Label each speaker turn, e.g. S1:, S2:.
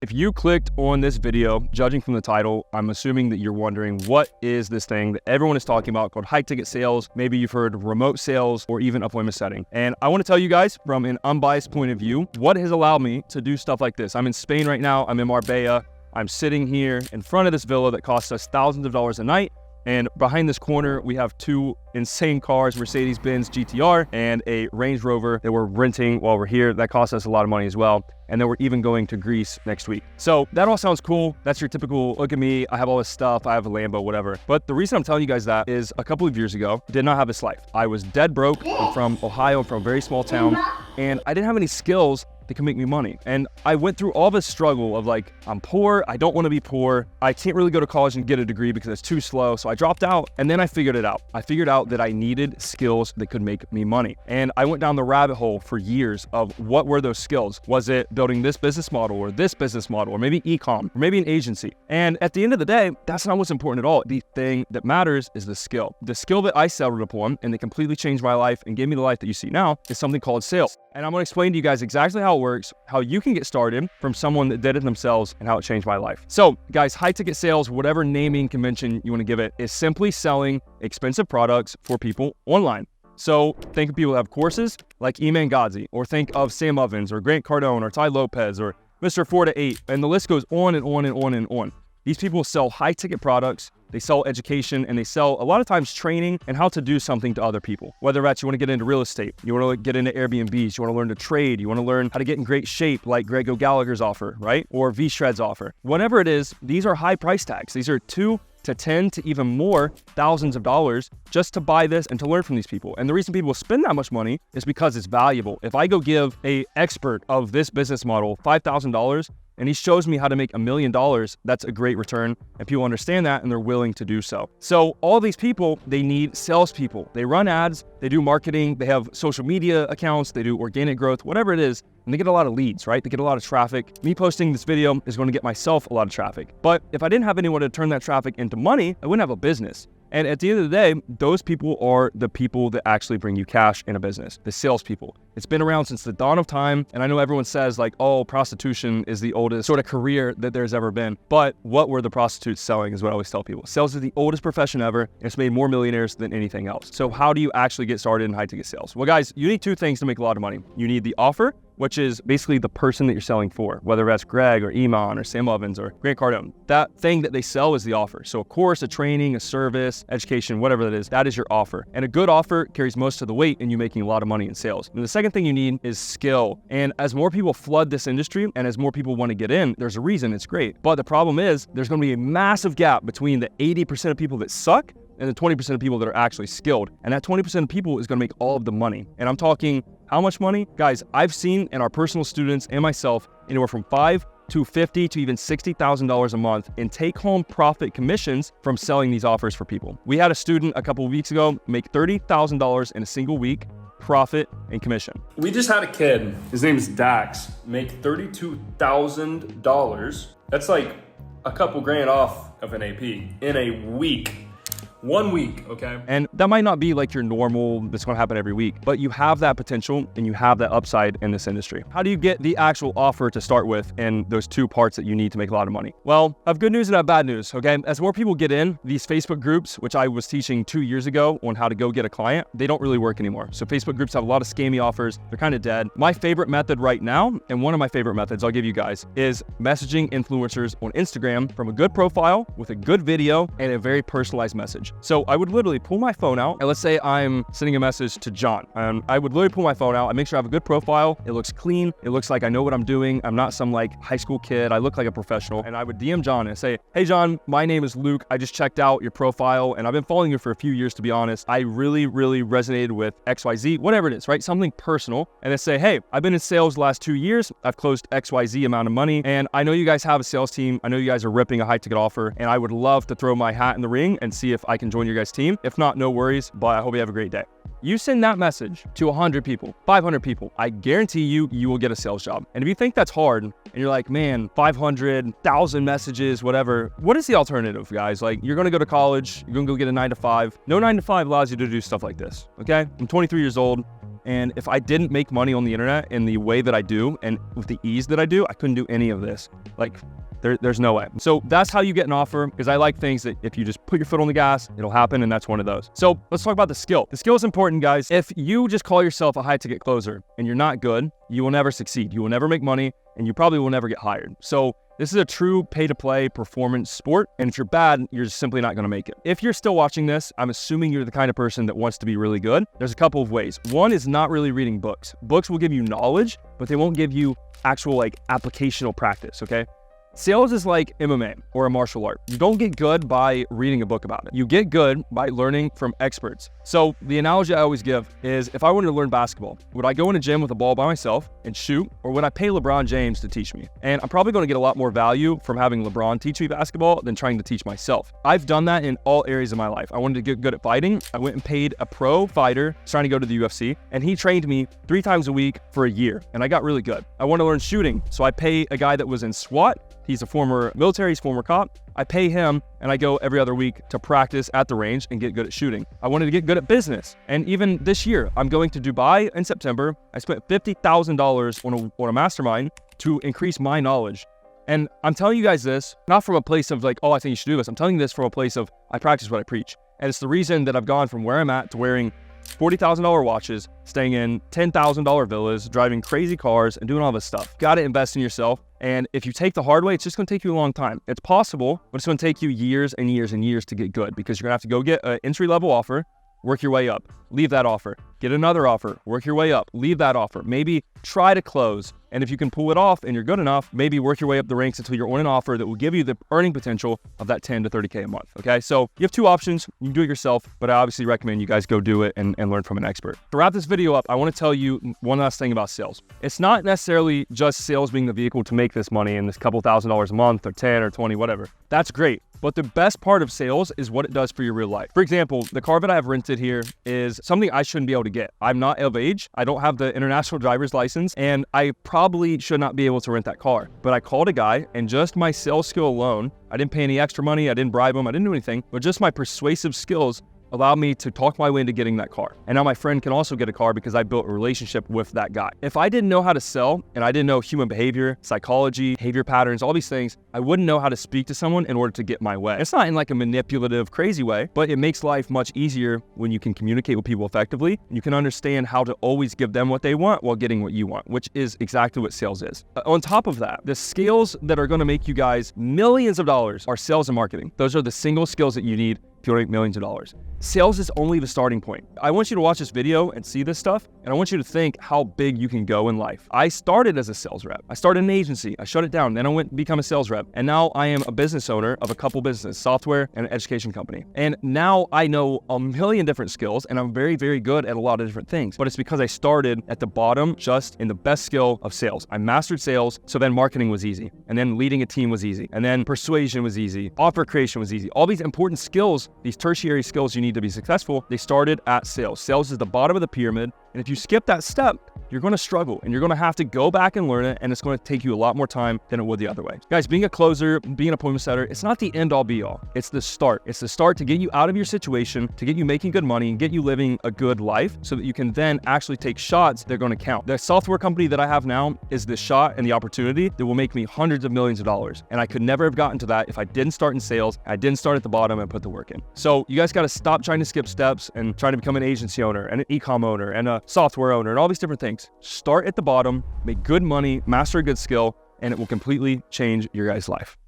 S1: If you clicked on this video, judging from the title, I'm assuming that you're wondering, what is this thing that everyone is talking about called high ticket sales? Maybe you've heard remote sales or even appointment setting. And I want to tell you guys from an unbiased point of view, what has allowed me to do stuff like this. I'm in Spain right now. I'm in Marbella. I'm sitting here in front of this villa that costs us thousands of dollars a night. And behind this corner, we have two insane cars, Mercedes-Benz GTR and a Range Rover that we're renting while we're here. That costs us a lot of money as well. And then we're even going to Greece next week. So that all sounds cool. That's your typical, look at me, I have all this stuff, I have a Lambo, whatever. But the reason I'm telling you guys that is a couple of years ago, did not have this life. I was dead broke. I'm from Ohio, I'm from a very small town, and I didn't have any skills that can make me money. And I went through all this struggle of like, I'm poor, I don't want to be poor, I can't really go to college and get a degree because it's too slow. So I dropped out, and then I figured it out. I figured out that I needed skills that could make me money. And I went down the rabbit hole for years of what were those skills? Was it building this business model or this business model, or maybe e-com, or maybe an agency? And at the end of the day, that's not what's important at all. The thing that matters is the skill. The skill that I settled upon and that completely changed my life and gave me the life that you see now is something called sales. And I'm going to explain to you guys exactly how it works, how you can get started from someone that did it themselves, and how it changed my life. So guys, high ticket sales, whatever naming convention you want to give it, is simply selling expensive products for people online. So think of people that have courses like Iman Gadzhi, or think of Sam Ovens or Grant Cardone or Ty Lopez or Mr. 4 to 8, and the list goes on and on and on and on. These people sell high ticket products, they sell education, and they sell a lot of times training and how to do something to other people. Whether that's you want to get into real estate, you want to get into Airbnbs, you want to learn to trade, you want to learn how to get in great shape like Greg O'Gallagher's offer, right? Or V-Shred's offer. Whatever it is, these are high price tags. These are $2,000 to $10,000 to even more thousands of dollars just to buy this and to learn from these people. And the reason people spend that much money is because it's valuable. If I go give an expert of this business model $5,000 and he shows me how to make $1 million, that's a great return. And people understand that and they're willing to do so. So all these people, they need salespeople. They run ads, they do marketing, they have social media accounts, they do organic growth, whatever it is. And they get a lot of leads, right? They get a lot of traffic. Me posting this video is going to get myself a lot of traffic. But if I didn't have anyone to turn that traffic into money, I wouldn't have a business. And at the end of the day, those people are the people that actually bring you cash in a business, the salespeople. It's been around since the dawn of time. And I know everyone says like, oh, prostitution is the oldest sort of career that there's ever been. But what were the prostitutes selling is what I always tell people. Sales is the oldest profession ever. And it's made more millionaires than anything else. So how do you actually get started in high ticket sales? Well, guys, you need two things to make a lot of money. You need the offer, which is basically the person that you're selling for, whether that's Greg or Iman or Sam Ovens or Grant Cardone. That thing that they sell is the offer. So a course, a training, a service, education, whatever that is your offer. And a good offer carries most of the weight in you making a lot of money in sales. And the second thing you need is skill. And as more people flood this industry and as more people want to get in, there's a reason it's great. But the problem is there's going to be a massive gap between the 80% of people that suck and the 20% of people that are actually skilled. And that 20% of people is going to make all of the money. And I'm talking how much money? Guys, I've seen in our personal students and myself anywhere from $5,000 to $50,000 to even $60,000 a month in take-home profit commissions from selling these offers for people. We had a student a couple of weeks ago make $30,000 in a single week, profit and commission. We just had a kid, his name is Dax, make $32,000. That's like a couple grand off of an AP in a week. 1 week, okay? And that might not be like your normal, that's gonna happen every week, but you have that potential and you have that upside in this industry. How do you get the actual offer to start with and those two parts that you need to make a lot of money? Well, I have good news and I have bad news, okay? As more people get in, these Facebook groups, which I was teaching 2 years ago on how to go get a client, they don't really work anymore. So Facebook groups have a lot of scammy offers. They're kind of dead. My favorite method right now, and one of my favorite methods I'll give you guys, is messaging influencers on Instagram from a good profile with a good video and a very personalized message. So I would literally pull my phone out, and let's say I'm sending a message to John. I would literally pull my phone out. I make sure I have a good profile. It looks clean. It looks like I know what I'm doing. I'm not some like high school kid. I look like a professional. And I would DM John and say, hey John, my name is Luke. I just checked out your profile and I've been following you for a few years, to be honest. I really, really resonated with XYZ, whatever it is, right? Something personal. And then say, hey, I've been in sales the last 2 years. I've closed XYZ amount of money. And I know you guys have a sales team. I know you guys are ripping a high ticket offer. And I would love to throw my hat in the ring and see if I can join your guys' team. If not, no worries, but I hope you have a great day. You send that message to 100 people, 500 people, I guarantee you, you will get a sales job. And if you think that's hard and you're like, man, 500, 1,000 messages, whatever, what is the alternative, guys? Like, you're gonna go to college, you're gonna go get a 9 to 5. No 9 to 5 allows you to do stuff like this, okay? I'm 23 years old. And if I didn't make money on the internet in the way that I do and with the ease that I do, I couldn't do any of this. Like, there's no way. So that's how you get an offer, because I like things that if you just put your foot on the gas, it'll happen, and that's one of those. So let's talk about the skill. The skill is important, guys. If you just call yourself a high ticket closer and you're not good, you will never succeed. You will never make money, and you probably will never get hired. So this is a true pay-to-play performance sport, and if you're bad, you're just simply not gonna make it. If you're still watching this, I'm assuming you're the kind of person that wants to be really good. There's a couple of ways. One is not really reading books. Books will give you knowledge, but they won't give you actual applicational practice, okay? Sales is like MMA or a martial art. You don't get good by reading a book about it. You get good by learning from experts. So the analogy I always give is, if I wanted to learn basketball, would I go in a gym with a ball by myself and shoot, or would I pay LeBron James to teach me? And I'm probably going to get a lot more value from having LeBron teach me basketball than trying to teach myself. I've done that in all areas of my life. I wanted to get good at fighting. I went and paid a pro fighter trying to go to the UFC, and he trained me 3 times a week for a year, and I got really good. I want to learn shooting, so I pay a guy that was in SWAT. He's a former military, he's a former cop. I pay him, and I go every other week to practice at the range and get good at shooting. I wanted to get good at business. And even this year, I'm going to Dubai in September. I spent $50,000 on a mastermind to increase my knowledge. And I'm telling you guys this, not from a place of like, oh, I think you should do this. I'm telling you this from a place of, I practice what I preach. And it's the reason that I've gone from where I'm at to wearing $40,000 watches, staying in $10,000 villas, driving crazy cars, and doing all this stuff. Got to invest in yourself. And if you take the hard way, it's just going to take you a long time. It's possible, but it's going to take you years and years and years to get good, because you're going to have to go get an entry-level offer, work your way up, leave that offer, get another offer, work your way up, leave that offer, maybe try to close. And if you can pull it off and you're good enough, maybe work your way up the ranks until you're on an offer that will give you the earning potential of that 10 to 30K a month, okay? So you have 2 options. You can do it yourself, but I obviously recommend you guys go do it and learn from an expert. To wrap this video up, I want to tell you one last thing about sales. It's not necessarily just sales being the vehicle to make this money in this couple $1,000s a month or 10 or 20, whatever. That's great. But the best part of sales is what it does for your real life. For example, the car that I have rented here is something I shouldn't be able to get. I'm not of age. I don't have the international driver's license, and I probably should not be able to rent that car. But I called a guy, and just my sales skill alone, I didn't pay any extra money. I didn't bribe him. I didn't do anything, but just my persuasive skills allowed me to talk my way into getting that car. And now my friend can also get a car because I built a relationship with that guy. If I didn't know how to sell, and I didn't know human behavior, psychology, behavior patterns, all these things, I wouldn't know how to speak to someone in order to get my way. It's not in like a manipulative, crazy way, but it makes life much easier when you can communicate with people effectively. And you can understand how to always give them what they want while getting what you want, which is exactly what sales is. On top of that, the skills that are going to make you guys millions of dollars are sales and marketing. Those are the single skills that you need if you want to make millions of dollars. Sales is only the starting point. I want you to watch this video and see this stuff, and I want you to think how big you can go in life. I started as a sales rep. I started an agency. I shut it down. Then I went to become a sales rep. And now I am a business owner of a couple businesses, software and an education company. And now I know a million different skills, and I'm very, very good at a lot of different things. But it's because I started at the bottom, just in the best skill of sales. I mastered sales, so then marketing was easy. And then leading a team was easy. And then persuasion was easy. Offer creation was easy. All these important skills, these tertiary skills you need to be successful, they started at sales. Sales is the bottom of the pyramid. And if you skip that step, you're going to struggle, and you're going to have to go back and learn it, and it's going to take you a lot more time than it would the other way. Guys, being a closer, being an appointment setter, it's not the end all be all. It's the start. It's the start to get you out of your situation, to get you making good money and get you living a good life so that you can then actually take shots that are going to count. The software company that I have now is the shot and the opportunity that will make me hundreds of millions of dollars. And I could never have gotten to that if I didn't start in sales. I didn't start at the bottom and put the work in. So you guys got to stop trying to skip steps and trying to become an agency owner and an e-com owner and a software owner and all these different things. Start at the bottom, make good money, master a good skill, and it will completely change your guys' life.